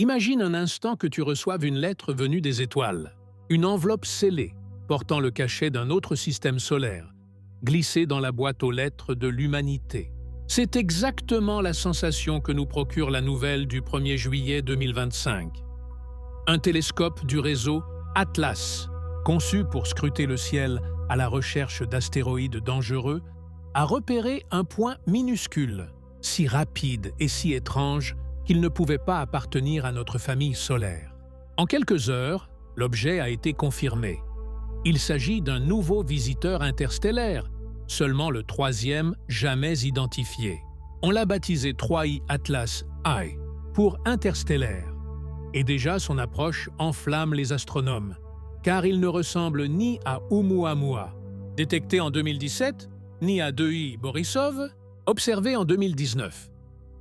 Imagine un instant que tu reçoives une lettre venue des étoiles, une enveloppe scellée, portant le cachet d'un autre système solaire, glissée dans la boîte aux lettres de l'humanité. C'est exactement la sensation que nous procure la nouvelle du 1er juillet 2025. Un télescope du réseau Atlas, conçu pour scruter le ciel à la recherche d'astéroïdes dangereux, a repéré un point minuscule, si rapide et si étrange qu'il ne pouvait pas appartenir à notre famille solaire. En quelques heures, l'objet a été confirmé. Il s'agit d'un nouveau visiteur interstellaire, seulement le troisième jamais identifié. On l'a baptisé 3I Atlas I pour interstellaire. Et déjà son approche enflamme les astronomes, car il ne ressemble ni à Oumuamua, détecté en 2017, ni à 2I Borisov, observé en 2019.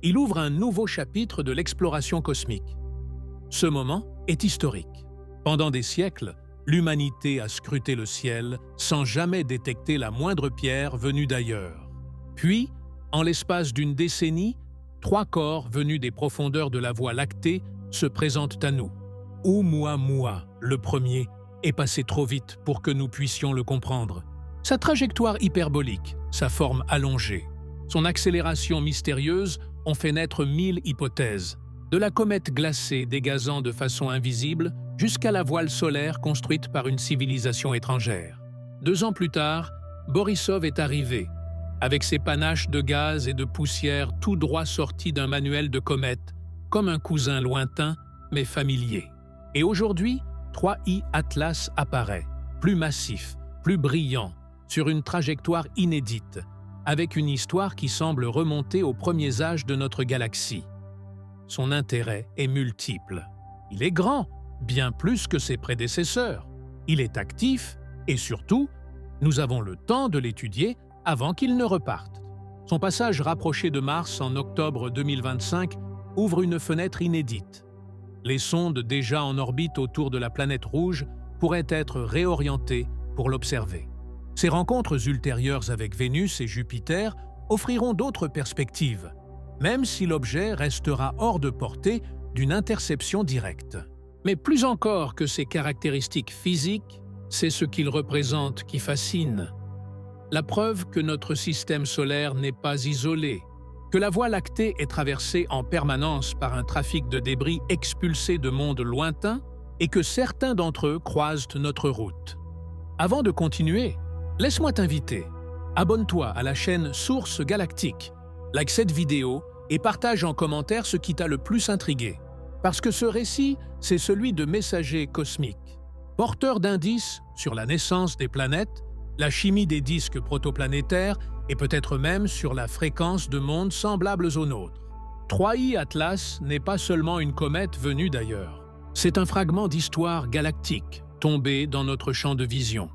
Il ouvre un nouveau chapitre de l'exploration cosmique. Ce moment est historique. Pendant des siècles, l'humanité a scruté le ciel sans jamais détecter la moindre pierre venue d'ailleurs. Puis, en l'espace d'une décennie, 3 corps venus des profondeurs de la Voie lactée se présentent à nous. Oumuamua, le premier, est passé trop vite pour que nous puissions le comprendre. Sa trajectoire hyperbolique, sa forme allongée, son accélération mystérieuse ont fait naître 1000 hypothèses, de la comète glacée dégazant de façon invisible jusqu'à la voile solaire construite par une civilisation étrangère. 2 ans plus tard, Borisov est arrivé, avec ses panaches de gaz et de poussière tout droit sortis d'un manuel de comète, comme un cousin lointain mais familier. Et aujourd'hui, 3I Atlas apparaît, plus massif, plus brillant, sur une trajectoire inédite, avec une histoire qui semble remonter aux premiers âges de notre galaxie. Son intérêt est multiple. Il est grand, bien plus que ses prédécesseurs. Il est actif et surtout, nous avons le temps de l'étudier avant qu'il ne reparte. Son passage rapproché de Mars en octobre 2025 ouvre une fenêtre inédite. Les sondes déjà en orbite autour de la planète rouge pourraient être réorientées pour l'observer. Ces rencontres ultérieures avec Vénus et Jupiter offriront d'autres perspectives, même si l'objet restera hors de portée d'une interception directe. Mais plus encore que ses caractéristiques physiques, c'est ce qu'il représente qui fascine. La preuve que notre système solaire n'est pas isolé, que la Voie lactée est traversée en permanence par un trafic de débris expulsés de mondes lointains et que certains d'entre eux croisent notre route. Avant de continuer, laisse-moi t'inviter. Abonne-toi à la chaîne Source Galactique, like cette vidéo et partage en commentaire ce qui t'a le plus intrigué. Parce que ce récit, c'est celui de messagers cosmiques, porteurs d'indices sur la naissance des planètes, la chimie des disques protoplanétaires et peut-être même sur la fréquence de mondes semblables aux nôtres. 3I Atlas n'est pas seulement une comète venue d'ailleurs. C'est un fragment d'histoire galactique tombé dans notre champ de vision.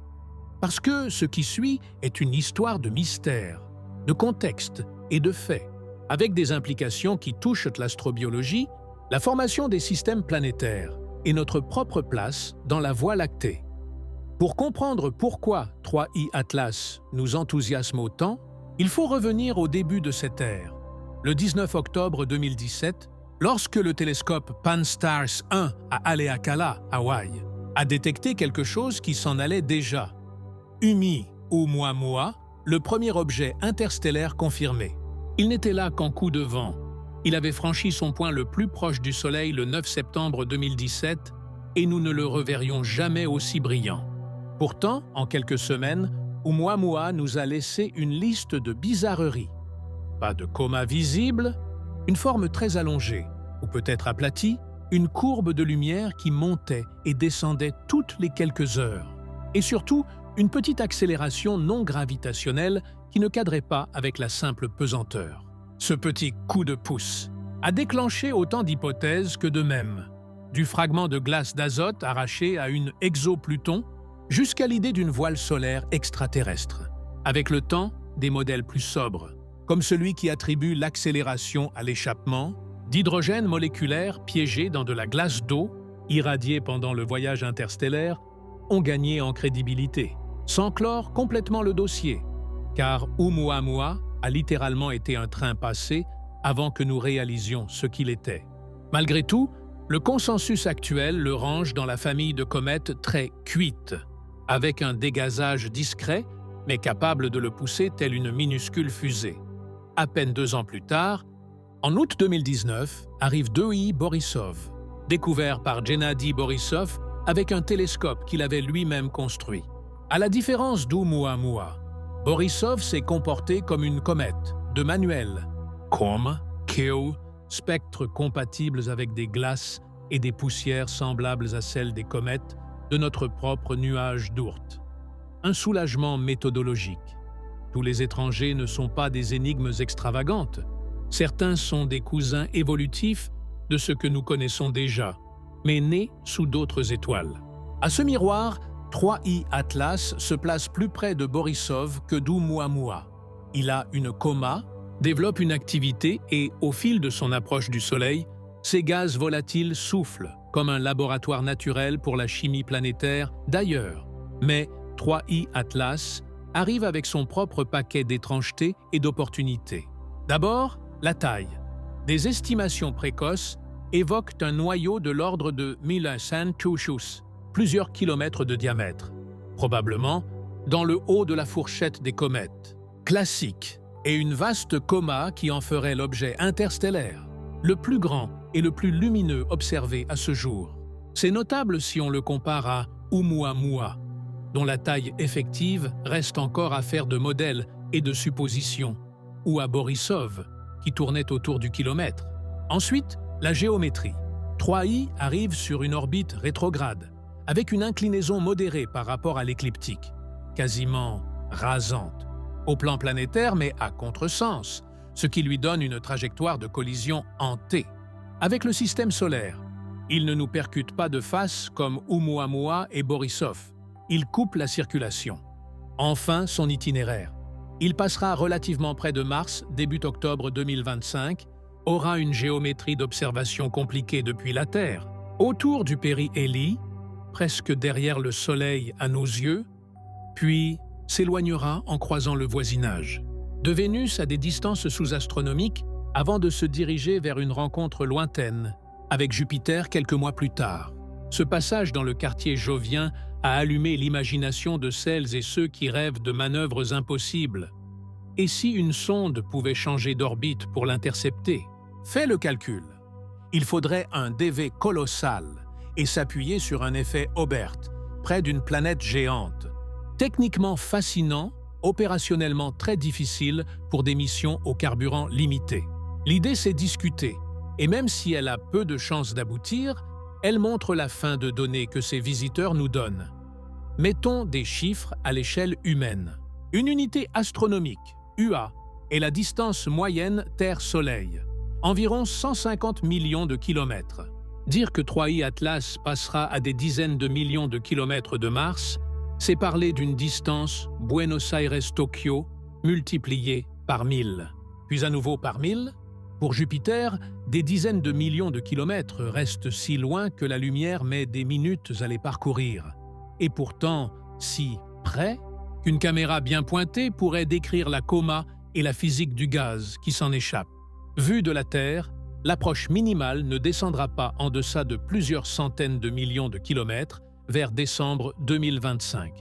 Parce que ce qui suit est une histoire de mystère, de contexte et de faits, avec des implications qui touchent l'astrobiologie, la formation des systèmes planétaires et notre propre place dans la Voie lactée. Pour comprendre pourquoi 3I Atlas nous enthousiasme autant, il faut revenir au début de cette ère, le 19 octobre 2017, lorsque le télescope Pan-STARRS 1 à Haleakala, Hawaï, a détecté quelque chose qui s'en allait déjà. Oumuamua, le premier objet interstellaire confirmé. Il n'était là qu'en coup de vent. Il avait franchi son point le plus proche du Soleil le 9 septembre 2017 et nous ne le reverrions jamais aussi brillant. Pourtant, en quelques semaines, Oumuamua nous a laissé une liste de bizarreries. Pas de coma visible, une forme très allongée, ou peut-être aplatie, une courbe de lumière qui montait et descendait toutes les quelques heures. Et surtout, une petite accélération non gravitationnelle qui ne cadrait pas avec la simple pesanteur. Ce petit coup de pouce a déclenché autant d'hypothèses que de mèmes, du fragment de glace d'azote arraché à une exopluton jusqu'à l'idée d'une voile solaire extraterrestre. Avec le temps, des modèles plus sobres, comme celui qui attribue l'accélération à l'échappement, d'hydrogène moléculaire piégé dans de la glace d'eau, irradiée pendant le voyage interstellaire, ont gagné en crédibilité, sans clore complètement le dossier, car Oumuamua a littéralement été un train passé avant que nous réalisions ce qu'il était. Malgré tout, Le consensus actuel le range dans la famille de comètes très cuites, avec un dégazage discret, mais capable de le pousser telle une minuscule fusée. À peine 2 ans plus tard, en août 2019, arrive 2I Borisov, découvert par Gennady Borisov avec un télescope qu'il avait lui-même construit. À la différence d'Oumuamua, Borisov s'est comporté comme une comète, de manuel, comme Keo, spectres compatibles avec des glaces et des poussières semblables à celles des comètes de notre propre nuage d'Oort. Un soulagement méthodologique. Tous les étrangers ne sont pas des énigmes extravagantes. Certains sont des cousins évolutifs de ce que nous connaissons déjà, mais nés sous d'autres étoiles. À ce miroir, 3I Atlas se place plus près de Borisov que d'Oumuamua. Il a une coma, développe une activité et, au fil de son approche du Soleil, ces gaz volatiles soufflent, comme un laboratoire naturel pour la chimie planétaire d'ailleurs. Mais 3I Atlas arrive avec son propre paquet d'étrangetés et d'opportunités. D'abord, la taille. Des estimations précoces évoquent un noyau de l'ordre de 1500 Tushus, plusieurs kilomètres de diamètre, probablement dans le haut de la fourchette des comètes. Classique, et une vaste coma qui en ferait l'objet interstellaire, le plus grand et le plus lumineux observé à ce jour. C'est notable si on le compare à Oumuamua, dont la taille effective reste encore à faire de modèles et de suppositions, ou à Borisov, qui tournait autour du kilomètre. Ensuite, la géométrie. 3I arrive sur une orbite rétrograde, avec une inclinaison modérée par rapport à l'écliptique, quasiment rasante, au plan planétaire mais à contresens, ce qui lui donne une trajectoire de collision en T. Avec le système solaire, il ne nous percute pas de face comme Oumuamua et Borisov. Il coupe la circulation. Enfin, son itinéraire. Il passera relativement près de Mars début octobre 2025, aura une géométrie d'observation compliquée depuis la Terre, autour du périhélie, presque derrière le Soleil à nos yeux, puis s'éloignera en croisant le voisinage. De Vénus à des distances sous-astronomiques avant de se diriger vers une rencontre lointaine, avec Jupiter quelques mois plus tard. Ce passage dans le quartier jovien a allumé l'imagination de celles et ceux qui rêvent de manœuvres impossibles. Et si une sonde pouvait changer d'orbite pour l'intercepter? Fais le calcul. Il faudrait un DV colossal et s'appuyer sur un effet Aubert, près d'une planète géante. Techniquement fascinant, opérationnellement très difficile pour des missions au carburant limité. L'idée s'est discutée, et même si elle a peu de chances d'aboutir, elle montre la fin de données que ces visiteurs nous donnent. Mettons des chiffres à l'échelle humaine. Une unité astronomique, UA, est la distance moyenne Terre-Soleil, environ 150 millions de kilomètres. Dire que 3I Atlas passera à des dizaines de millions de kilomètres de Mars, c'est parler d'une distance Buenos Aires-Tokyo multipliée par 1000. Puis à nouveau par 1000. Pour Jupiter, des dizaines de millions de kilomètres restent si loin que la lumière met des minutes à les parcourir. Et pourtant, si près qu'une caméra bien pointée pourrait décrire la coma et la physique du gaz qui s'en échappe. Vue de la Terre, l'approche minimale ne descendra pas en deçà de plusieurs centaines de millions de kilomètres vers décembre 2025.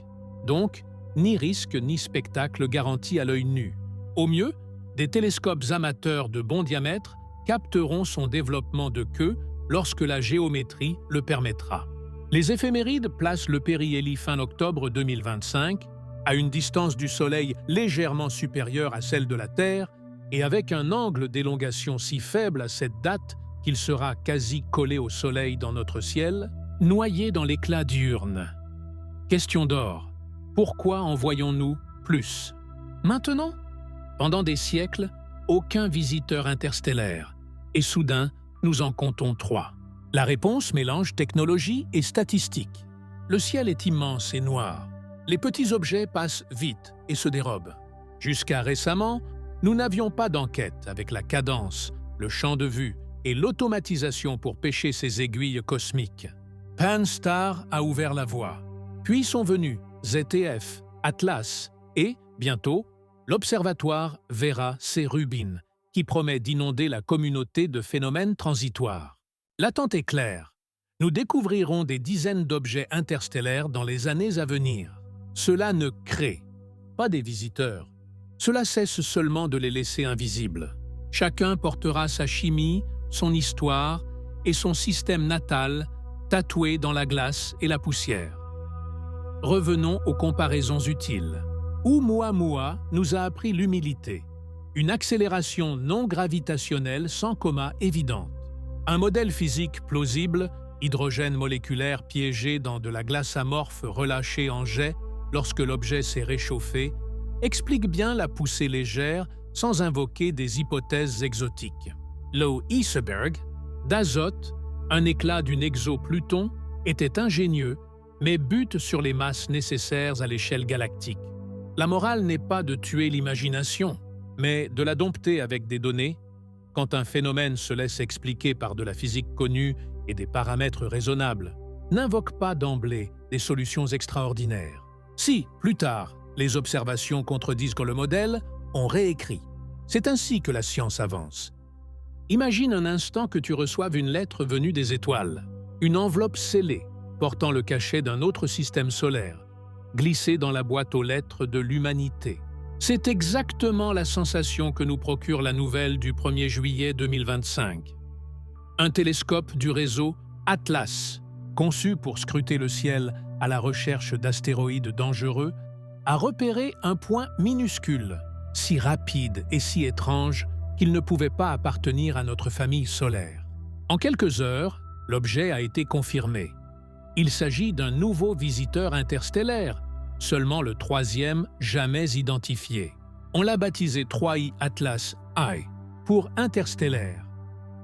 Donc, ni risque ni spectacle garanti à l'œil nu. Au mieux, des télescopes amateurs de bon diamètre capteront son développement de queue lorsque la géométrie le permettra. Les éphémérides placent le périhélie fin octobre 2025, à une distance du Soleil légèrement supérieure à celle de la Terre, et avec un angle d'élongation si faible à cette date qu'il sera quasi collé au Soleil dans notre ciel, noyé dans l'éclat diurne. Question d'or. Pourquoi en voyons-nous plus? Maintenant? Pendant des siècles, aucun visiteur interstellaire, et soudain, nous en comptons 3. La réponse mélange technologie et statistique. Le ciel est immense et noir. Les petits objets passent vite et se dérobent. Jusqu'à récemment, nous n'avions pas d'enquête avec la cadence, le champ de vue et l'automatisation pour pêcher ces aiguilles cosmiques. Pan-STARRS a ouvert la voie. Puis sont venus ZTF, Atlas et, bientôt, l'Observatoire Vera C. Rubin, qui promet d'inonder la communauté de phénomènes transitoires. L'attente est claire. Nous découvrirons des dizaines d'objets interstellaires dans les années à venir. Cela ne crée pas des visiteurs. Cela cesse seulement de les laisser invisibles. Chacun portera sa chimie, son histoire et son système natal tatoués dans la glace et la poussière. Revenons aux comparaisons utiles. Oumuamua nous a appris l'humilité, une accélération non gravitationnelle sans coma évidente. Un modèle physique plausible, hydrogène moléculaire piégé dans de la glace amorphe relâchée en jet lorsque l'objet s'est réchauffé, explique bien la poussée légère sans invoquer des hypothèses exotiques. Lo Iceberg, d'azote, un éclat d'une exo-Pluton, était ingénieux, mais bute sur les masses nécessaires à l'échelle galactique. La morale n'est pas de tuer l'imagination, mais de la dompter avec des données. Quand un phénomène se laisse expliquer par de la physique connue et des paramètres raisonnables, n'invoque pas d'emblée des solutions extraordinaires. Si, plus tard, les observations contredisent le modèle, on réécrit. C'est ainsi que la science avance. Imagine un instant que tu reçoives une lettre venue des étoiles, une enveloppe scellée, portant le cachet d'un autre système solaire, glissée dans la boîte aux lettres de l'humanité. C'est exactement la sensation que nous procure la nouvelle du 1er juillet 2025. Un télescope du réseau Atlas, conçu pour scruter le ciel à la recherche d'astéroïdes dangereux, a repéré un point minuscule, si rapide et si étrange qu'il ne pouvait pas appartenir à notre famille solaire. En quelques heures, l'objet a été confirmé. Il s'agit d'un nouveau visiteur interstellaire, seulement le troisième jamais identifié. On l'a baptisé 3i Atlas I pour interstellaire.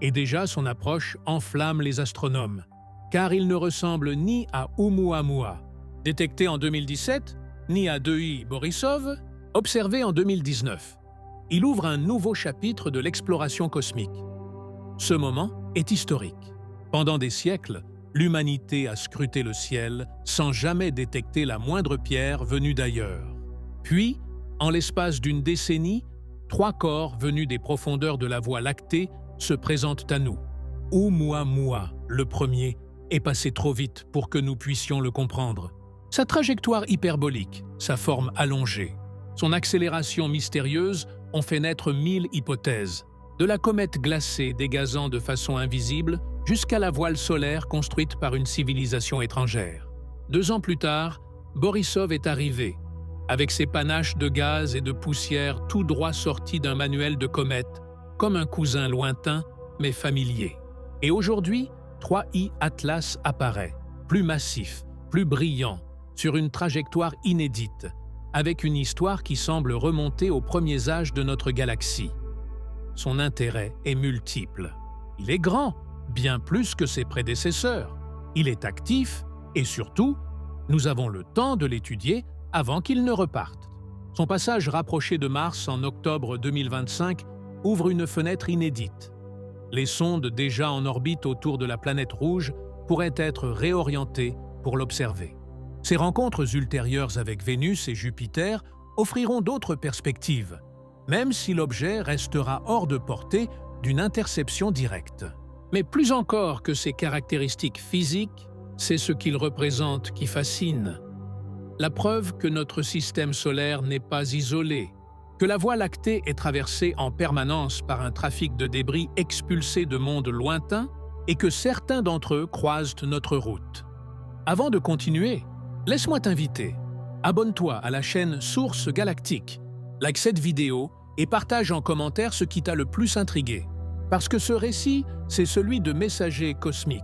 Et déjà son approche enflamme les astronomes, car il ne ressemble ni à Oumuamua, détecté en 2017, ni à 2i Borisov, observé en 2019. Il ouvre un nouveau chapitre de l'exploration cosmique. Ce moment est historique. Pendant des siècles, l'humanité a scruté le ciel sans jamais détecter la moindre pierre venue d'ailleurs. Puis, en l'espace d'une décennie, 3 corps venus des profondeurs de la Voie lactée se présentent à nous. Oumuamua, le premier, est passé trop vite pour que nous puissions le comprendre. Sa trajectoire hyperbolique, sa forme allongée, son accélération mystérieuse ont fait naître 1000 hypothèses, de la comète glacée dégazant de façon invisible jusqu'à la voile solaire construite par une civilisation étrangère. 2 ans plus tard, Borisov est arrivé, avec ses panaches de gaz et de poussière tout droit sortis d'un manuel de comète, comme un cousin lointain mais familier. Et aujourd'hui, 3i Atlas apparaît, plus massif, plus brillant, sur une trajectoire inédite, avec une histoire qui semble remonter aux premiers âges de notre galaxie. Son intérêt est multiple. Il est grand, bien plus que ses prédécesseurs. Il est actif et surtout, nous avons le temps de l'étudier avant qu'il ne reparte. Son passage rapproché de Mars en octobre 2025 ouvre une fenêtre inédite. Les sondes déjà en orbite autour de la planète rouge pourraient être réorientées pour l'observer. Ces rencontres ultérieures avec Vénus et Jupiter offriront d'autres perspectives, même si l'objet restera hors de portée d'une interception directe. Mais plus encore que ses caractéristiques physiques, c'est ce qu'il représente qui fascine. La preuve que notre système solaire n'est pas isolé, que la Voie lactée est traversée en permanence par un trafic de débris expulsés de mondes lointains et que certains d'entre eux croisent notre route. Avant de continuer, laisse-moi t'inviter. Abonne-toi à la chaîne Source Galactique, like cette vidéo et partage en commentaire ce qui t'a le plus intrigué. Parce que ce récit, c'est celui de messagers cosmiques,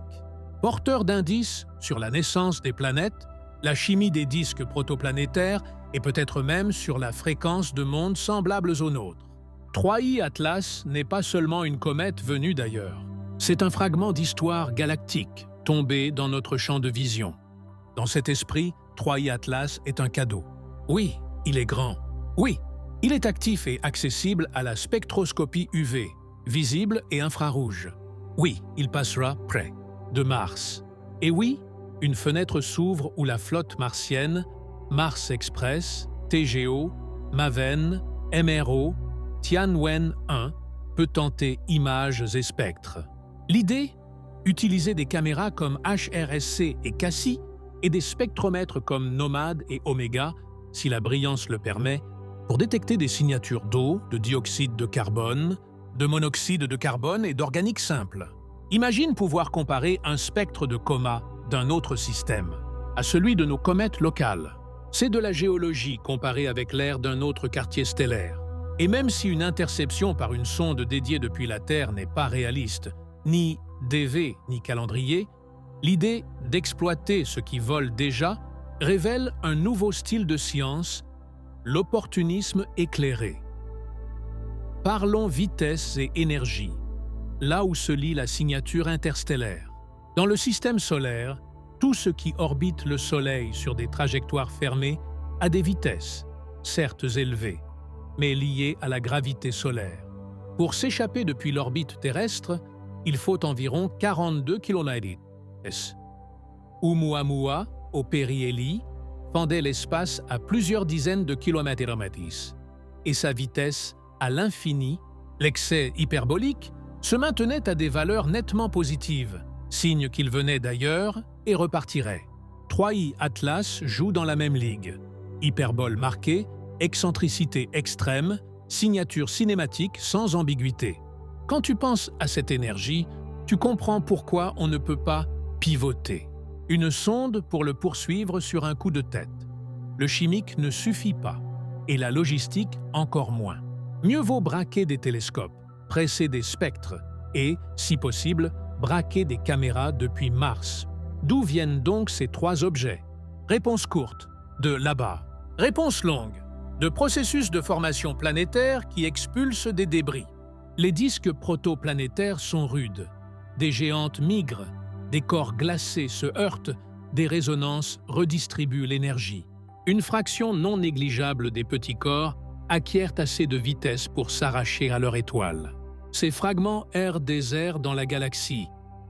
porteurs d'indices sur la naissance des planètes, la chimie des disques protoplanétaires et peut-être même sur la fréquence de mondes semblables aux nôtres. 3i Atlas n'est pas seulement une comète venue d'ailleurs. C'est un fragment d'histoire galactique tombé dans notre champ de vision. Dans cet esprit, 3i Atlas est un cadeau. Oui, il est grand. Oui, il est actif et accessible à la spectroscopie UV, visible et infrarouge. Oui, il passera près de Mars. Et oui, une fenêtre s'ouvre où la flotte martienne, Mars Express, TGO, MAVEN, MRO, Tianwen 1 peut tenter images et spectres. L'idée? Utiliser des caméras comme HRSC et Cassie et des spectromètres comme Nomad et Omega, si la brillance le permet, pour détecter des signatures d'eau, de dioxyde de carbone, de monoxyde de carbone et d'organique simple. Imagine pouvoir comparer un spectre de coma d'un autre système à celui de nos comètes locales. C'est de la géologie comparée avec l'air d'un autre quartier stellaire. Et même si une interception par une sonde dédiée depuis la Terre n'est pas réaliste, ni DV ni calendrier, l'idée d'exploiter ce qui vole déjà révèle un nouveau style de science, l'opportunisme éclairé. Parlons vitesse et énergie, là où se lie la signature interstellaire. Dans le système solaire, tout ce qui orbite le Soleil sur des trajectoires fermées a des vitesses, certes élevées, mais liées à la gravité solaire. Pour s'échapper depuis l'orbite terrestre, il faut environ 42 km/h. Oumuamua, au périhélie, fendait l'espace à plusieurs dizaines de km/h, et sa vitesse, à l'infini, l'excès hyperbolique, se maintenait à des valeurs nettement positives, signe qu'il venait d'ailleurs et repartirait. 3i Atlas joue dans la même ligue. Hyperbole marquée, excentricité extrême, signature cinématique sans ambiguïté. Quand tu penses à cette énergie, tu comprends pourquoi on ne peut pas pivoter. Une sonde pour le poursuivre sur un coup de tête. Le chimique ne suffit pas, et la logistique encore moins. Mieux vaut braquer des télescopes, presser des spectres et, si possible, braquer des caméras depuis Mars. D'où viennent donc ces trois objets? Réponse courte, de là-bas. Réponse longue, de processus de formation planétaire qui expulsent des débris. Les disques protoplanétaires sont rudes. Des géantes migrent, des corps glacés se heurtent, des résonances redistribuent l'énergie. Une fraction non négligeable des petits corps acquièrent assez de vitesse pour s'arracher à leur étoile. Ces fragments errent des airs dans la galaxie,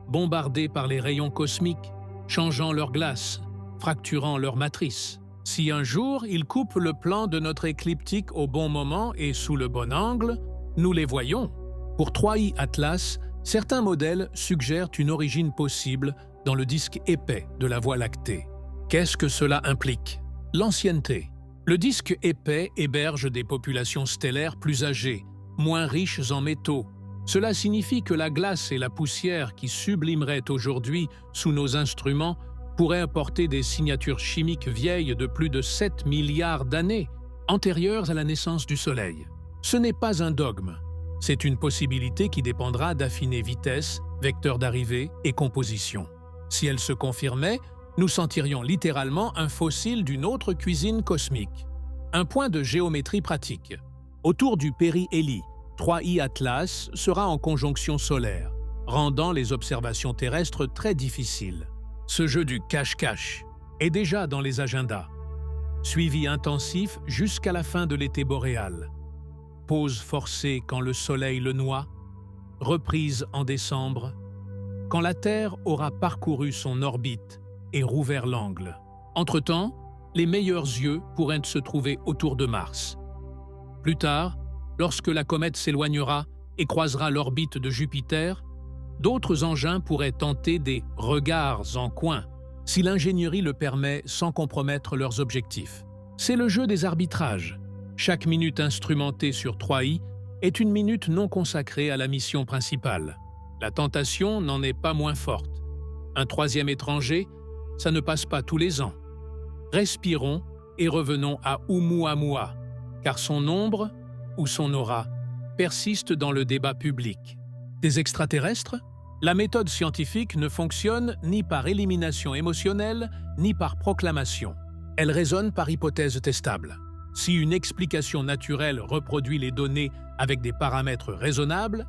bombardés par les rayons cosmiques, changeant leur glace, fracturant leur matrice. Si un jour ils coupent le plan de notre écliptique au bon moment et sous le bon angle, nous les voyons. Pour 3i Atlas, certains modèles suggèrent une origine possible dans le disque épais de la Voie lactée. Qu'est-ce que cela implique? L'ancienneté. Le disque épais héberge des populations stellaires plus âgées, moins riches en métaux. Cela signifie que la glace et la poussière qui sublimeraient aujourd'hui sous nos instruments pourraient apporter des signatures chimiques vieilles de plus de 7 milliards d'années, antérieures à la naissance du Soleil. Ce n'est pas un dogme. C'est une possibilité qui dépendra d'affiner vitesse, vecteur d'arrivée et composition. Si elle se confirmait, nous sentirions littéralement un fossile d'une autre cuisine cosmique. Un point de géométrie pratique. Autour du périhélie, 3i Atlas sera en conjonction solaire, rendant les observations terrestres très difficiles. Ce jeu du cache-cache est déjà dans les agendas. Suivi intensif jusqu'à la fin de l'été boréal. Pause forcée quand le soleil le noie, reprise en décembre, quand la Terre aura parcouru son orbite et rouvert l'angle. Entre-temps, les meilleurs yeux pourraient se trouver autour de Mars. Plus tard, lorsque la comète s'éloignera et croisera l'orbite de Jupiter, d'autres engins pourraient tenter des « regards en coin » si l'ingénierie le permet sans compromettre leurs objectifs. C'est le jeu des arbitrages. Chaque minute instrumentée sur 3i est une minute non consacrée à la mission principale. La tentation n'en est pas moins forte. Un troisième étranger, ça ne passe pas tous les ans. Respirons et revenons à Oumuamua, car son ombre, ou son aura, persiste dans le débat public. Des extraterrestres? La méthode scientifique ne fonctionne ni par élimination émotionnelle, ni par proclamation. Elle raisonne par hypothèse testable. Si une explication naturelle reproduit les données avec des paramètres raisonnables,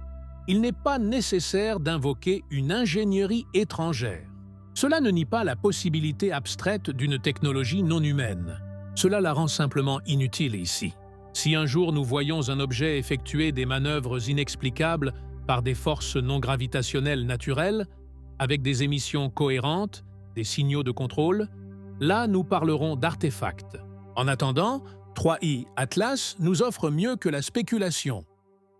il n'est pas nécessaire d'invoquer une ingénierie étrangère. Cela ne nie pas la possibilité abstraite d'une technologie non humaine. Cela la rend simplement inutile ici. Si un jour nous voyons un objet effectuer des manœuvres inexplicables par des forces non gravitationnelles naturelles, avec des émissions cohérentes, des signaux de contrôle, là nous parlerons d'artefacts. En attendant, 3i Atlas nous offre mieux que la spéculation.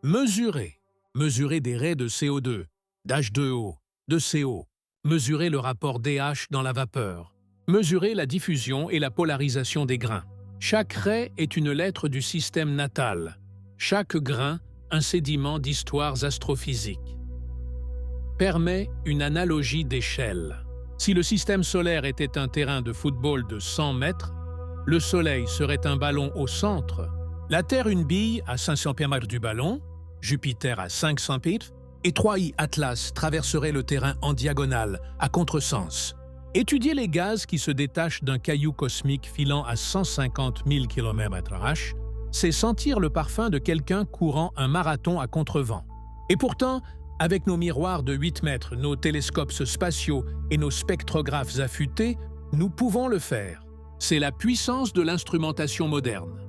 Mesurer des raies de CO2, d'H2O, de CO, mesurer le rapport DH dans la vapeur, mesurer la diffusion et la polarisation des grains. Chaque ray est une lettre du système natal, chaque grain un sédiment d'histoires astrophysiques. Permet une analogie d'échelle. Si le système solaire était un terrain de football de 100 mètres, le Soleil serait un ballon au centre, la Terre une bille à 500 km du ballon, Jupiter à 500 pieds, et 3i Atlas traverserait le terrain en diagonale, à contresens. Étudier les gaz qui se détachent d'un caillou cosmique filant à 150 000 km/h, c'est sentir le parfum de quelqu'un courant un marathon à contrevent. Et pourtant, avec nos miroirs de 8 mètres, nos télescopes spatiaux et nos spectrographes affûtés, nous pouvons le faire. C'est la puissance de l'instrumentation moderne.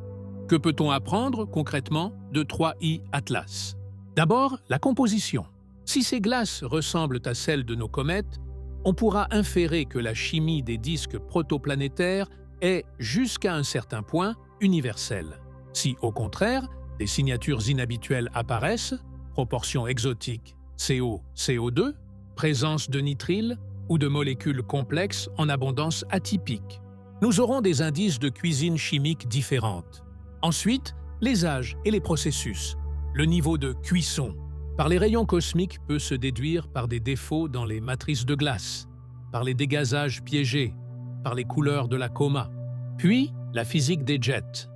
Que peut-on apprendre, concrètement, de 3i Atlas? D'abord, la composition. Si ces glaces ressemblent à celles de nos comètes, on pourra inférer que la chimie des disques protoplanétaires est, jusqu'à un certain point, universelle. Si, au contraire, des signatures inhabituelles apparaissent, proportions exotiques CO, CO2, présence de nitrile ou de molécules complexes en abondance atypique, nous aurons des indices de cuisine chimique différentes. Ensuite, les âges et les processus. Le niveau de cuisson par les rayons cosmiques peut se déduire par des défauts dans les matrices de glace, par les dégazages piégés, par les couleurs de la coma. Puis, la physique des jets.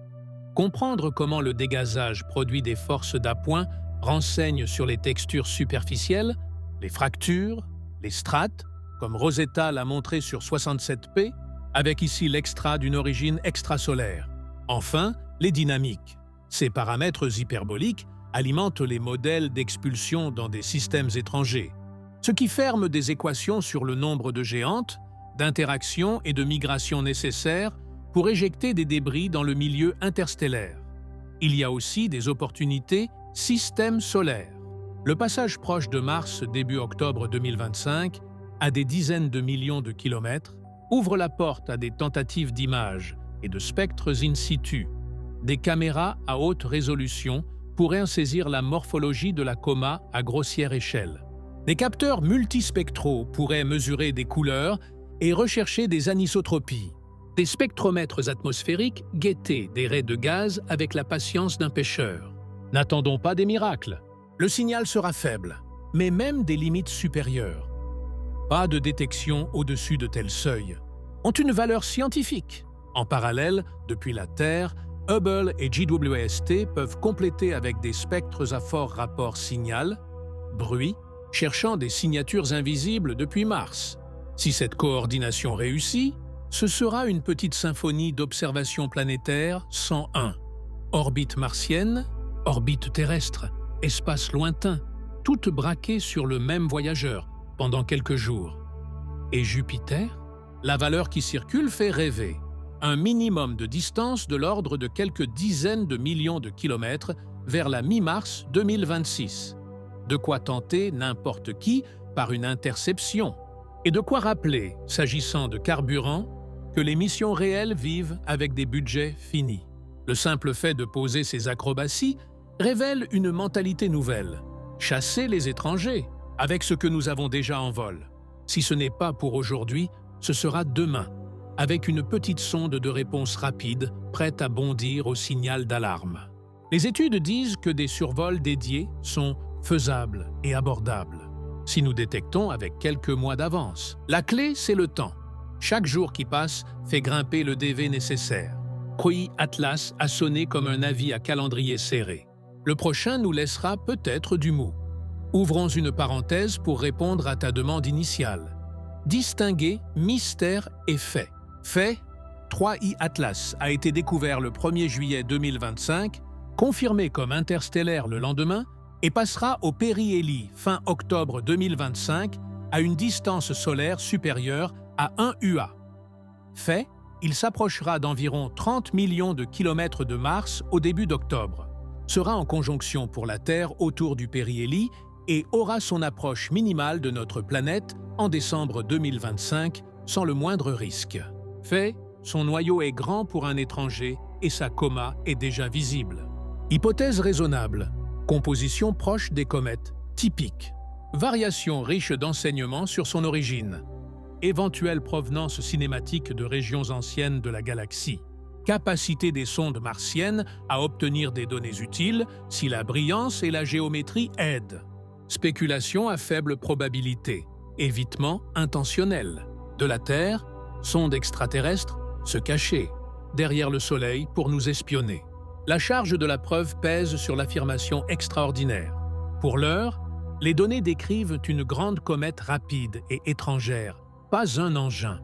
Comprendre comment le dégazage produit des forces d'appoint renseigne sur les textures superficielles, les fractures, les strates, comme Rosetta l'a montré sur 67P, avec ici l'extra d'une origine extrasolaire. Enfin, les dynamiques. Ces paramètres hyperboliques alimentent les modèles d'expulsion dans des systèmes étrangers, ce qui ferme des équations sur le nombre de géantes, d'interactions et de migrations nécessaires pour éjecter des débris dans le milieu interstellaire. Il y a aussi des opportunités système solaire. Le passage proche de Mars début octobre 2025, à des dizaines de millions de kilomètres, ouvre la porte à des tentatives d'images et de spectres in situ. Des caméras à haute résolution pourraient en saisir la morphologie de la coma à grossière échelle. Des capteurs multispectraux pourraient mesurer des couleurs et rechercher des anisotropies. Des spectromètres atmosphériques guetter des raies de gaz avec la patience d'un pêcheur. N'attendons pas des miracles. Le signal sera faible, mais même des limites supérieures. Pas de détection au-dessus de tels seuils. Ont une valeur scientifique. En parallèle, depuis la Terre, Hubble et JWST peuvent compléter avec des spectres à fort rapport signal, bruit, cherchant des signatures invisibles depuis Mars. Si cette coordination réussit, ce sera une petite symphonie d'observations planétaires 101. Orbite martienne, orbite terrestre, espace lointain, toutes braquées sur le même voyageur pendant quelques jours. Et Jupiter? La valeur qui circule fait rêver. Un minimum de distance de l'ordre de quelques dizaines de millions de kilomètres vers la mi-mars 2026. De quoi tenter n'importe qui par une interception. Et de quoi rappeler, s'agissant de carburant, que les missions réelles vivent avec des budgets finis. Le simple fait de poser ces acrobaties révèle une mentalité nouvelle. Chasser les étrangers, avec ce que nous avons déjà en vol. Si ce n'est pas pour aujourd'hui, ce sera demain, avec une petite sonde de réponse rapide, prête à bondir au signal d'alarme. Les études disent que des survols dédiés sont faisables et abordables, si nous détectons avec quelques mois d'avance. La clé, c'est le temps. Chaque jour qui passe fait grimper le DV nécessaire. 3i Atlas a sonné comme un avis à calendrier serré. Le prochain nous laissera peut-être du mou. Ouvrons une parenthèse pour répondre à ta demande initiale. Distinguer mystère et fait. Fait, 3i Atlas a été découvert le 1er juillet 2025, confirmé comme interstellaire le lendemain et passera au périhélie fin octobre 2025 à une distance solaire supérieure à 1 UA. Fait, il s'approchera d'environ 30 millions de kilomètres de Mars au début d'octobre, sera en conjonction pour la Terre autour du périhélie et aura son approche minimale de notre planète en décembre 2025 sans le moindre risque. Fait, son noyau est grand pour un étranger et sa coma est déjà visible. Hypothèse raisonnable, composition proche des comètes, typique. Variation riche d'enseignements sur son origine. Éventuelle provenance cinématique de régions anciennes de la galaxie. Capacité des sondes martiennes à obtenir des données utiles si la brillance et la géométrie aident. Spéculation à faible probabilité. Évitement intentionnel. De la Terre, sonde extraterrestre, se cacher derrière le Soleil pour nous espionner. La charge de la preuve pèse sur l'affirmation extraordinaire. Pour l'heure, les données décrivent une grande comète rapide et étrangère, pas un engin.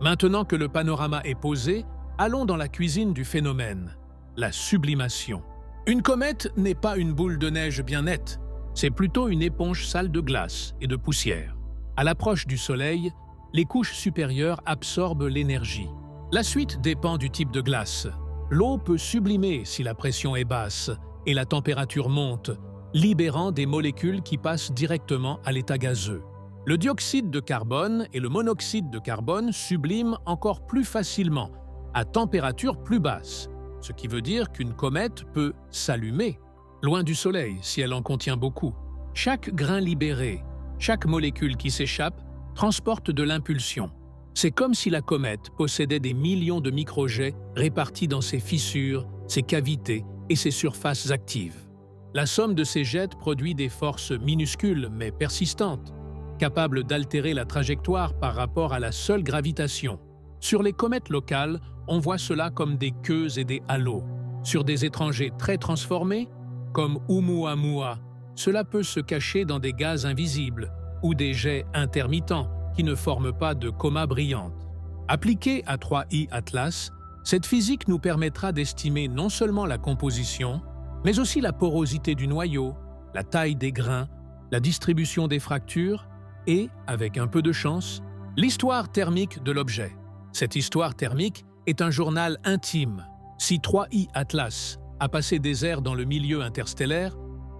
Maintenant que le panorama est posé, allons dans la cuisine du phénomène, la sublimation. Une comète n'est pas une boule de neige bien nette, c'est plutôt une éponge sale de glace et de poussière. À l'approche du Soleil, les couches supérieures absorbent l'énergie. La suite dépend du type de glace. L'eau peut sublimer si la pression est basse et la température monte, libérant des molécules qui passent directement à l'état gazeux. Le dioxyde de carbone et le monoxyde de carbone subliment encore plus facilement, à température plus basse, ce qui veut dire qu'une comète peut s'allumer, loin du Soleil si elle en contient beaucoup. Chaque grain libéré, chaque molécule qui s'échappe, transporte de l'impulsion. C'est comme si la comète possédait des millions de microjets répartis dans ses fissures, ses cavités et ses surfaces actives. La somme de ces jets produit des forces minuscules mais persistantes, capables d'altérer la trajectoire par rapport à la seule gravitation. Sur les comètes locales, on voit cela comme des queues et des halos. Sur des étrangers très transformés, comme Oumuamua, cela peut se cacher dans des gaz invisibles ou des jets intermittents qui ne forment pas de coma brillante. Appliquée à 3I Atlas, cette physique nous permettra d'estimer non seulement la composition, mais aussi la porosité du noyau, la taille des grains, la distribution des fractures et, avec un peu de chance, l'histoire thermique de l'objet. Cette histoire thermique est un journal intime. Si 3I Atlas a passé des ères dans le milieu interstellaire,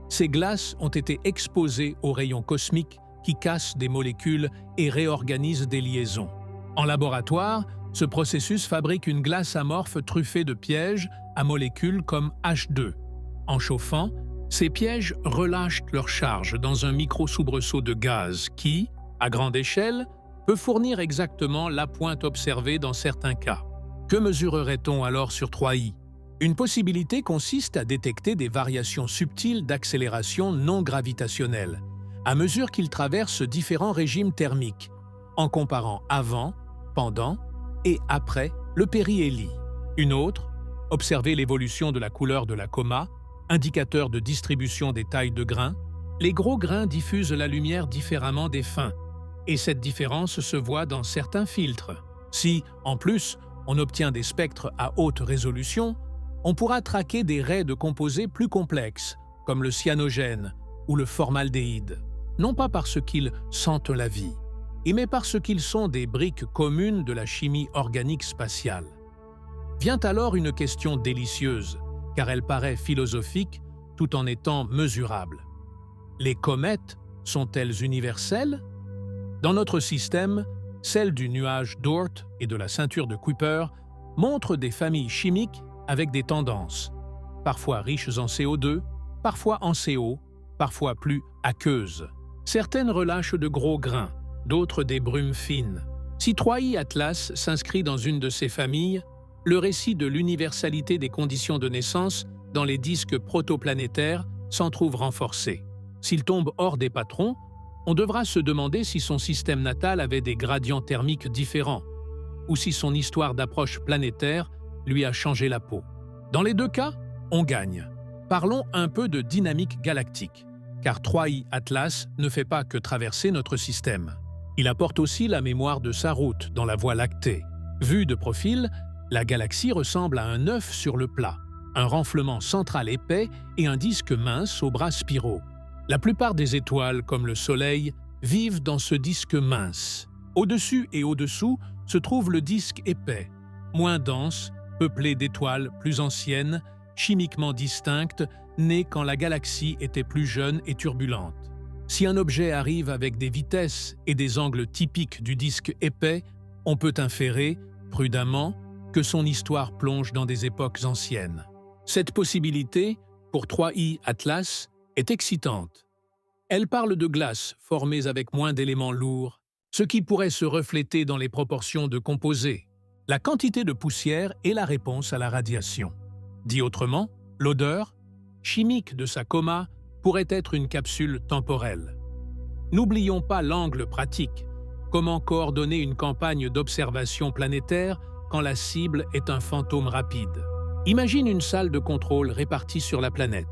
ces glaces ont été exposées aux rayons cosmiques qui cassent des molécules et réorganisent des liaisons. En laboratoire, ce processus fabrique une glace amorphe truffée de pièges à molécules comme H2. En chauffant, ces pièges relâchent leur charge dans un micro-soubresaut de gaz qui, à grande échelle, peut fournir exactement la pointe observée dans certains cas. Que mesurerait-on alors sur 3i? Une possibilité consiste à détecter des variations subtiles d'accélération non gravitationnelle, à mesure qu'ils traversent différents régimes thermiques, en comparant avant, pendant et après le périhélie. Une autre, observer l'évolution de la couleur de la coma, indicateur de distribution des tailles de grains. Les gros grains diffusent la lumière différemment des fins, et cette différence se voit dans certains filtres. Si, en plus, on obtient des spectres à haute résolution, on pourra traquer des raies de composés plus complexes, comme le cyanogène ou le formaldéhyde, non pas parce qu'ils sentent la vie, mais parce qu'ils sont des briques communes de la chimie organique spatiale. Vient alors une question délicieuse, car elle paraît philosophique tout en étant mesurable. Les comètes sont-elles universelles? Dans notre système, celles du nuage d'Oort et de la ceinture de Kuiper montrent des familles chimiques avec des tendances, parfois riches en CO2, parfois en CO, parfois plus aqueuses. Certaines relâchent de gros grains, d'autres des brumes fines. Si 3i Atlas s'inscrit dans une de ces familles, le récit de l'universalité des conditions de naissance dans les disques protoplanétaires s'en trouve renforcé. S'il tombe hors des patrons, on devra se demander si son système natal avait des gradients thermiques différents, ou si son histoire d'approche planétaire lui a changé la peau. Dans les deux cas, on gagne. Parlons un peu de dynamique galactique, car 3i Atlas ne fait pas que traverser notre système. Il apporte aussi la mémoire de sa route dans la Voie lactée. Vue de profil, la galaxie ressemble à un œuf sur le plat, un renflement central épais et un disque mince aux bras spiraux. La plupart des étoiles, comme le Soleil, vivent dans ce disque mince. Au-dessus et au-dessous se trouve le disque épais, moins dense, peuplé d'étoiles plus anciennes, chimiquement distinctes, nées quand la galaxie était plus jeune et turbulente. Si un objet arrive avec des vitesses et des angles typiques du disque épais, on peut inférer, prudemment, que son histoire plonge dans des époques anciennes. Cette possibilité, pour 3i Atlas, est excitante. Elle parle de glaces formées avec moins d'éléments lourds, ce qui pourrait se refléter dans les proportions de composés. La quantité de poussière est la réponse à la radiation. Dit autrement, l'odeur chimique de sa coma pourrait être une capsule temporelle. N'oublions pas l'angle pratique. Comment coordonner une campagne d'observation planétaire quand la cible est un fantôme rapide? Imagine une salle de contrôle répartie sur la planète.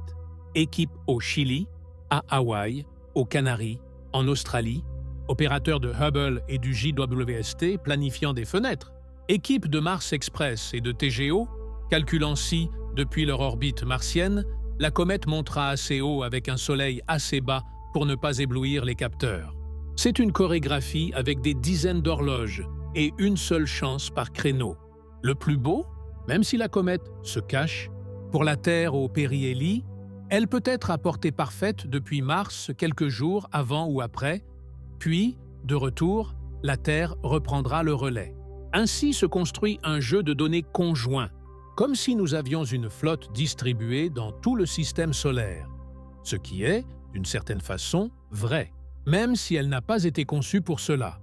Équipe au Chili, à Hawaï, aux Canaries, en Australie, opérateurs de Hubble et du JWST planifiant des fenêtres, équipe de Mars Express et de TGO, calculant si, depuis leur orbite martienne, la comète montera assez haut avec un soleil assez bas pour ne pas éblouir les capteurs. C'est une chorégraphie avec des dizaines d'horloges et une seule chance par créneau. Le plus beau, même si la comète se cache, pour la Terre au périhélie, elle peut être à portée parfaite depuis Mars quelques jours avant ou après, puis, de retour, la Terre reprendra le relais. Ainsi se construit un jeu de données conjoint, comme si nous avions une flotte distribuée dans tout le système solaire, ce qui est, d'une certaine façon, vrai, même si elle n'a pas été conçue pour cela.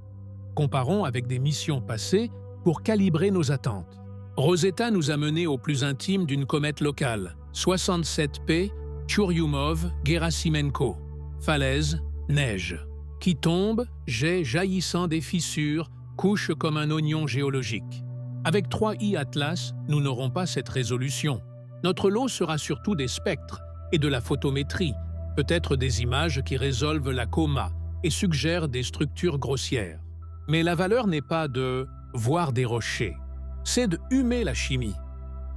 Comparons avec des missions passées pour calibrer nos attentes. Rosetta nous a menés au plus intime d'une comète locale, 67P Churyumov-Gerasimenko. Falaise, neige. Qui tombe, jet jaillissant des fissures, couche comme un oignon géologique. Avec 3i Atlas, nous n'aurons pas cette résolution. Notre lot sera surtout des spectres et de la photométrie, peut-être des images qui résolvent la coma et suggèrent des structures grossières. Mais la valeur n'est pas de voir des rochers, c'est de humer la chimie.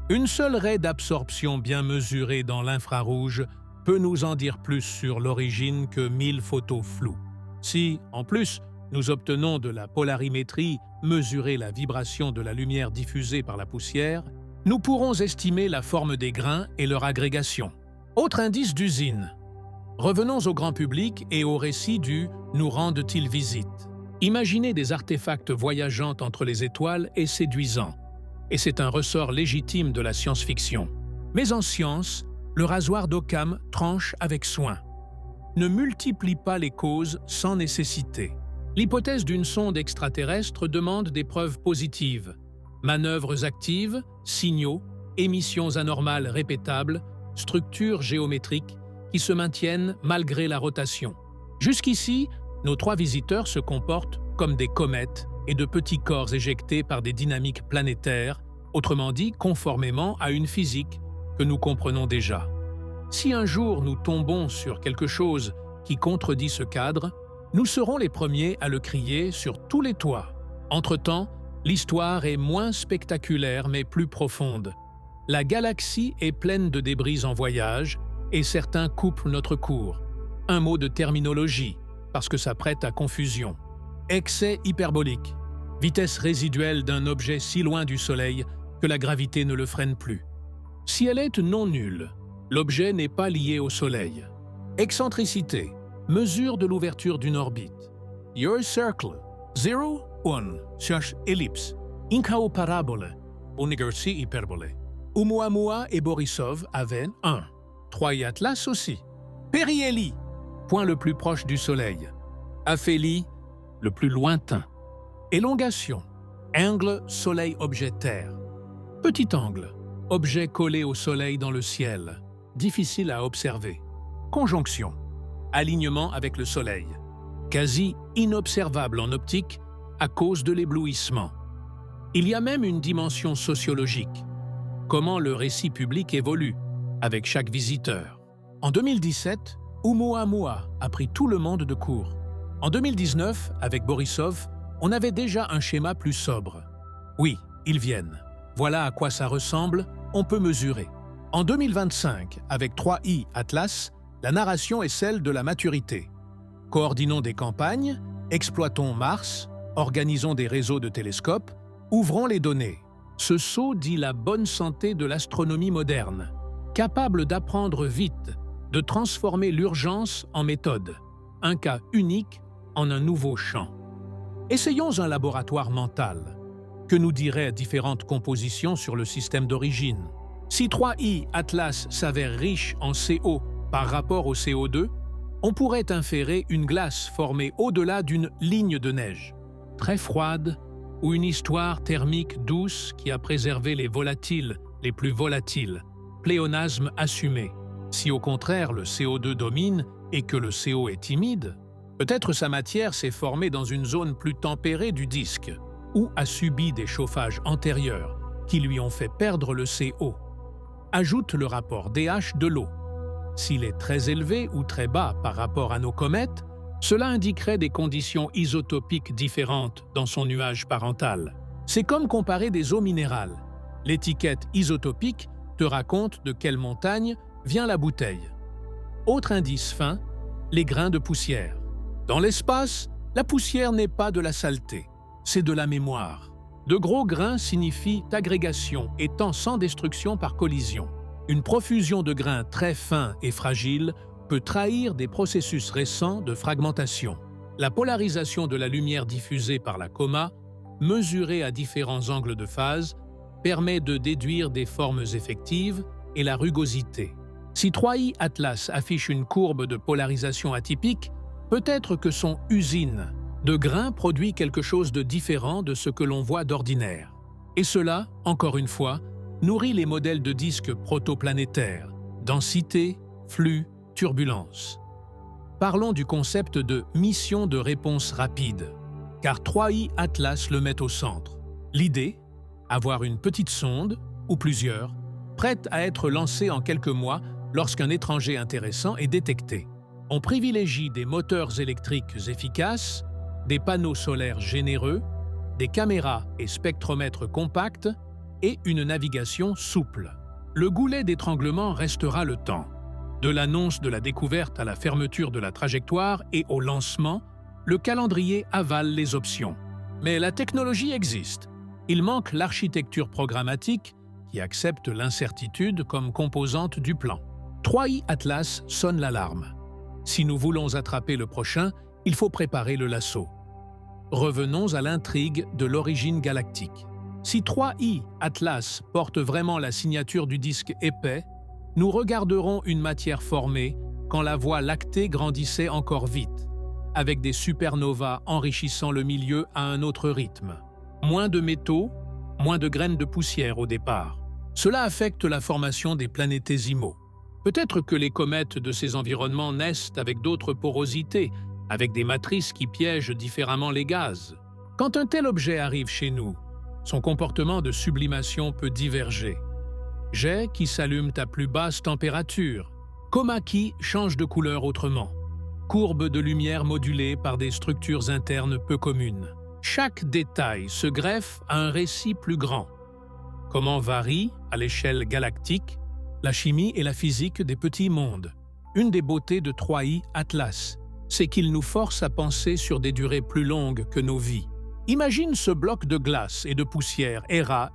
Une seule raie d'absorption bien mesurée dans l'infrarouge peut nous en dire plus sur l'origine que 1000 photos floues. Si, en plus, nous obtenons de la polarimétrie mesurer la vibration de la lumière diffusée par la poussière, nous pourrons estimer la forme des grains et leur agrégation. Autre indice d'usine. Revenons au grand public et au récit du « Nous rendent-ils visite ?» Imaginer des artefacts voyageant entre les étoiles est séduisant, et c'est un ressort légitime de la science-fiction. Mais en science, le rasoir d'Occam tranche avec soin. Ne multiplie pas les causes sans nécessité. L'hypothèse d'une sonde extraterrestre demande des preuves positives. Manœuvres actives, signaux, émissions anormales répétables, structures géométriques qui se maintiennent malgré la rotation. Jusqu'ici, nos 3 visiteurs se comportent comme des comètes et de petits corps éjectés par des dynamiques planétaires, autrement dit conformément à une physique que nous comprenons déjà. Si un jour nous tombons sur quelque chose qui contredit ce cadre, nous serons les premiers à le crier sur tous les toits. Entre-temps, l'histoire est moins spectaculaire mais plus profonde. La galaxie est pleine de débris en voyage et certains coupent notre cours. Un mot de terminologie, parce que ça prête à confusion. Excès hyperbolique, vitesse résiduelle d'un objet si loin du Soleil que la gravité ne le freine plus. Si elle est non nulle, l'objet n'est pas lié au Soleil. Excentricité, mesure de l'ouverture d'une orbite. Your circle, 0, 1, cherche ellipse. Incao parabole, unigersi hyperbole. Oumuamua et Borisov avaient 1. 3 et Atlas aussi. Périhélie, point le plus proche du Soleil. Aphélie, le plus lointain. Élongation, angle Soleil-objet-Terre. Petit angle, objet collé au Soleil dans le ciel, difficile à observer. Conjonction, alignement avec le Soleil, quasi inobservable en optique à cause de l'éblouissement. Il y a même une dimension sociologique. Comment le récit public évolue avec chaque visiteur. En 2017, Oumuamua a pris tout le monde de court. En 2019, avec Borisov, on avait déjà un schéma plus sobre. Oui, ils viennent. Voilà à quoi ça ressemble, on peut mesurer. En 2025, avec 3i Atlas, la narration est celle de la maturité. Coordinons des campagnes, exploitons Mars, organisons des réseaux de télescopes, ouvrons les données. Ce saut dit la bonne santé de l'astronomie moderne, capable d'apprendre vite, de transformer l'urgence en méthode, un cas unique en un nouveau champ. Essayons un laboratoire mental. Que nous diraient différentes compositions sur le système d'origine? Si 3i Atlas s'avère riche en CO par rapport au CO2, on pourrait inférer une glace formée au-delà d'une ligne de neige, très froide, ou une histoire thermique douce qui a préservé les volatiles les plus volatiles, pléonasme assumé. Si au contraire le CO2 domine et que le CO est timide, peut-être sa matière s'est formée dans une zone plus tempérée du disque, ou a subi des chauffages antérieurs qui lui ont fait perdre le CO. Ajoute le rapport DH de l'eau. S'il est très élevé ou très bas par rapport à nos comètes, cela indiquerait des conditions isotopiques différentes dans son nuage parental. C'est comme comparer des eaux minérales. L'étiquette isotopique te raconte de quelle montagne vient la bouteille. Autre indice fin, les grains de poussière. Dans l'espace, la poussière n'est pas de la saleté, c'est de la mémoire. De gros grains signifient agrégation étant sans destruction par collision. Une profusion de grains très fins et fragiles peut trahir des processus récents de fragmentation. La polarisation de la lumière diffusée par la coma, mesurée à différents angles de phase, permet de déduire des formes effectives et la rugosité. Si 3i Atlas affiche une courbe de polarisation atypique, peut-être que son usine de grains produit quelque chose de différent de ce que l'on voit d'ordinaire. Et cela, encore une fois, nourrit les modèles de disques protoplanétaires, densité, flux, turbulence. Parlons du concept de mission de réponse rapide, car 3i Atlas le met au centre. L'idée, avoir une petite sonde, ou plusieurs, prête à être lancée en quelques mois lorsqu'un étranger intéressant est détecté. On privilégie des moteurs électriques efficaces, des panneaux solaires généreux, des caméras et spectromètres compacts et une navigation souple. Le goulet d'étranglement restera le temps. De l'annonce de la découverte à la fermeture de la trajectoire et au lancement, le calendrier avale les options. Mais la technologie existe. Il manque l'architecture programmatique qui accepte l'incertitude comme composante du plan. 3i Atlas sonne l'alarme. Si nous voulons attraper le prochain, il faut préparer le lasso. Revenons à l'intrigue de l'origine galactique. Si 3i Atlas porte vraiment la signature du disque épais, nous regarderons une matière formée quand la Voie lactée grandissait encore vite, avec des supernovas enrichissant le milieu à un autre rythme. Moins de métaux, moins de graines de poussière au départ. Cela affecte la formation des planétésimaux. Peut-être que les comètes de ces environnements naissent avec d'autres porosités, avec des matrices qui piègent différemment les gaz. Quand un tel objet arrive chez nous, son comportement de sublimation peut diverger. Jets qui s'allument à plus basse température, coma qui change de couleur autrement, courbes de lumière modulées par des structures internes peu communes. Chaque détail se greffe à un récit plus grand. Comment varie, à l'échelle galactique, la chimie et la physique des petits mondes. Une des beautés de 3i Atlas, c'est qu'il nous force à penser sur des durées plus longues que nos vies. Imagine ce bloc de glace et de poussière erra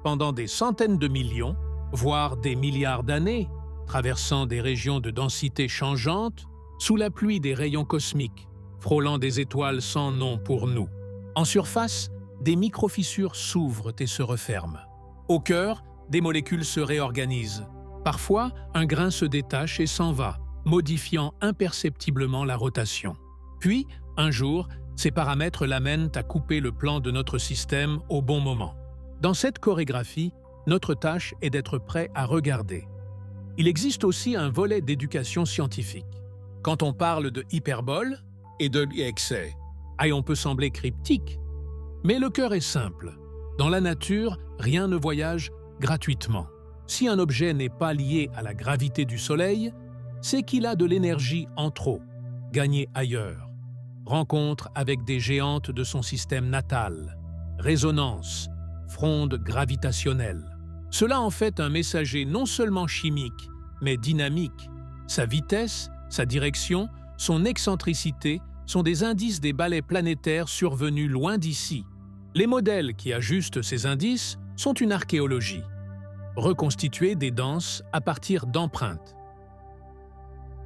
pendant des centaines de millions, voire des milliards d'années, traversant des régions de densité changeantes, sous la pluie des rayons cosmiques, frôlant des étoiles sans nom pour nous. En surface, des microfissures s'ouvrent et se referment. Au cœur, des molécules se réorganisent. Parfois, un grain se détache et s'en va, modifiant imperceptiblement la rotation. Puis, un jour, ces paramètres l'amènent à couper le plan de notre système au bon moment. Dans cette chorégraphie, notre tâche est d'être prêt à regarder. Il existe aussi un volet d'éducation scientifique. Quand on parle de hyperbole et de excès, on peut sembler cryptique, mais le cœur est simple. Dans la nature, rien ne voyage gratuitement. Si un objet n'est pas lié à la gravité du Soleil, c'est qu'il a de l'énergie en trop, gagnée ailleurs. Rencontre avec des géantes de son système natal, résonance, fronde gravitationnelle. Cela en fait un messager non seulement chimique, mais dynamique. Sa vitesse, sa direction, son excentricité sont des indices des balais planétaires survenus loin d'ici. Les modèles qui ajustent ces indices sont une archéologie. Reconstituer des danses à partir d'empreintes.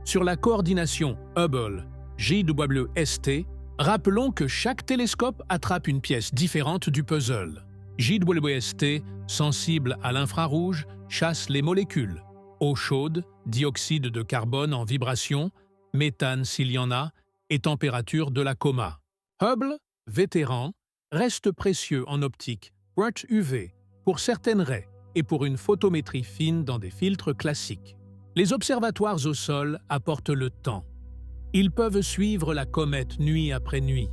Sur la coordination Hubble, JWST, rappelons que chaque télescope attrape une pièce différente du puzzle. JWST, sensible à l'infrarouge, chasse les molécules. Eau chaude, dioxyde de carbone en vibration, méthane s'il y en a, et température de la coma. Hubble, vétéran, reste précieux en optique, RT UV, pour certaines raies et pour une photométrie fine dans des filtres classiques. Les observatoires au sol apportent le temps. Ils peuvent suivre la comète nuit après nuit,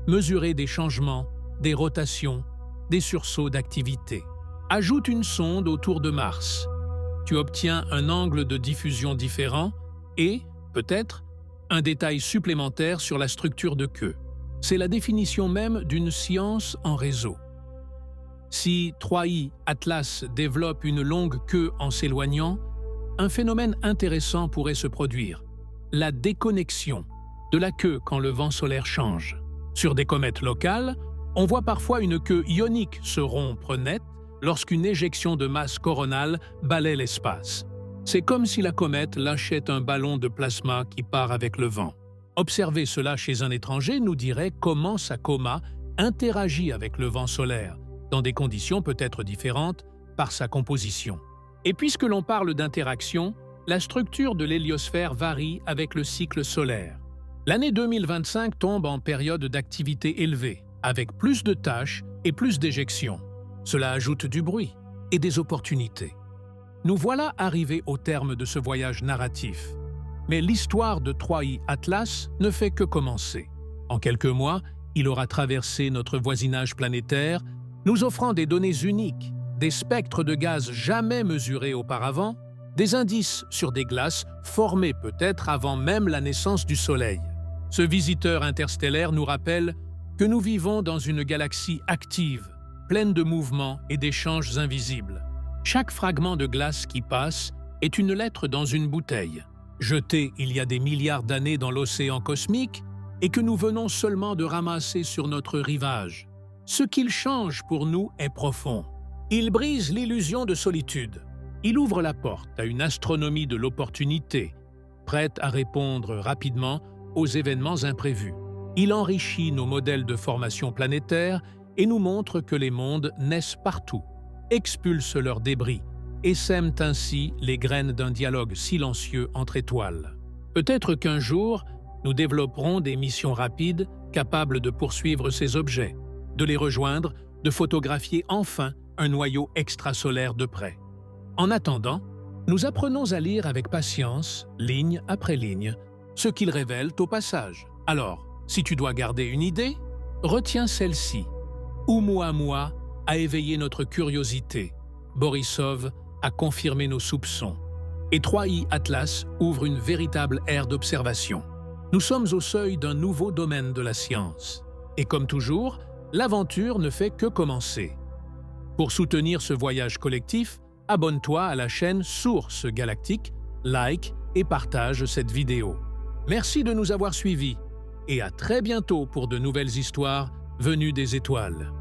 mesurer des changements, des rotations, des sursauts d'activité. Ajoute une sonde autour de Mars. Tu obtiens un angle de diffusion différent et, peut-être, un détail supplémentaire sur la structure de queue. C'est la définition même d'une science en réseau. Si 3i Atlas développe une longue queue en s'éloignant, un phénomène intéressant pourrait se produire, la déconnexion de la queue quand le vent solaire change. Sur des comètes locales, on voit parfois une queue ionique se rompre net lorsqu'une éjection de masse coronale balaie l'espace. C'est comme si la comète lâchait un ballon de plasma qui part avec le vent. Observer cela chez un étranger nous dirait comment sa coma interagit avec le vent solaire, dans des conditions peut-être différentes par sa composition. Et puisque l'on parle d'interaction, la structure de l'héliosphère varie avec le cycle solaire. L'année 2025 tombe en période d'activité élevée, avec plus de tâches et plus d'éjections. Cela ajoute du bruit et des opportunités. Nous voilà arrivés au terme de ce voyage narratif. Mais l'histoire de 3i Atlas ne fait que commencer. En quelques mois, il aura traversé notre voisinage planétaire, nous offrant des données uniques, des spectres de gaz jamais mesurés auparavant, des indices sur des glaces formées peut-être avant même la naissance du Soleil. Ce visiteur interstellaire nous rappelle que nous vivons dans une galaxie active, pleine de mouvements et d'échanges invisibles. Chaque fragment de glace qui passe est une lettre dans une bouteille, jetée il y a des milliards d'années dans l'océan cosmique et que nous venons seulement de ramasser sur notre rivage. Ce qu'il change pour nous est profond. Il brise l'illusion de solitude. Il ouvre la porte à une astronomie de l'opportunité, prête à répondre rapidement aux événements imprévus. Il enrichit nos modèles de formation planétaire et nous montre que les mondes naissent partout, expulsent leurs débris et sèment ainsi les graines d'un dialogue silencieux entre étoiles. Peut-être qu'un jour, nous développerons des missions rapides capables de poursuivre ces objets, de les rejoindre, de photographier enfin un noyau extrasolaire de près. En attendant, nous apprenons à lire avec patience, ligne après ligne, ce qu'ils révèlent au passage. Alors, si tu dois garder une idée, retiens celle-ci. Oumuamua a éveillé notre curiosité, Borisov a confirmé nos soupçons, et 3i Atlas ouvre une véritable ère d'observation. Nous sommes au seuil d'un nouveau domaine de la science. Et comme toujours, l'aventure ne fait que commencer. Pour soutenir ce voyage collectif, abonne-toi à la chaîne Source Galactique, like et partage cette vidéo. Merci de nous avoir suivis et à très bientôt pour de nouvelles histoires venues des étoiles.